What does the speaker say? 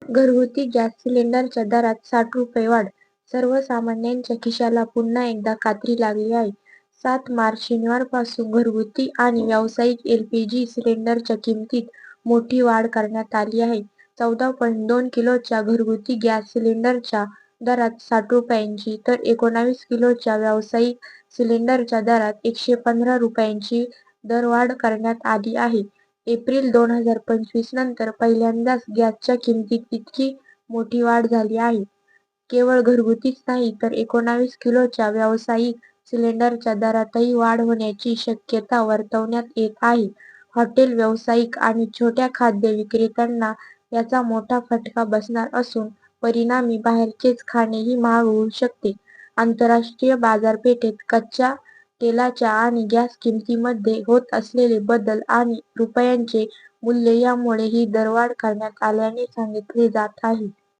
घरगुती गॅस सिलेंडरच्या दरात 60 रुपये वाढ, सर्वसामान्यांच्या खिशाला पुन्हा एकदा कात्री लागली आहे. 7 मार्च शनिवारपासून घरगुती आणि व्यावसायिक एलपीजी सिलेंडरच्या किमतीत मोठी वाढ करण्यात आली आहे. 14.2 किलोच्या घरगुती गॅस सिलेंडरच्या दरात 60 रुपयांची तर 19 किलोच्या व्यावसायिक सिलेंडरच्या दरात 115 रुपयांची दरवाढ करण्यात आली आहे. एप्रिल 2025 नंतर पहिल्यांदाच गॅसच्या किमतीत इतकी मोठी वाढ झाली आहे. केवळ घरगुतीच नाही तर 19 किलोच्या व्यावसायिक सिलेंडरच्या दरातही वाढ होण्याची शक्यता वर्तवण्यात येत आहे. हॉटेल व्यावसायिक आणि छोट्या खाद्य विक्रेत्यांना याचा मोठा फटका बसणार असून परिणामी बाहेरचेच खाणेही महाग होऊ शकते. आंतरराष्ट्रीय बाजारपेठेत कच्च्या तेलाच्या आणि गॅस किमतीमध्ये होत असलेले बदल आणि रुपयाचे मूल्य यामुळे ही दरवाढ करण्यात आल्याचे सांगितले जात आहे.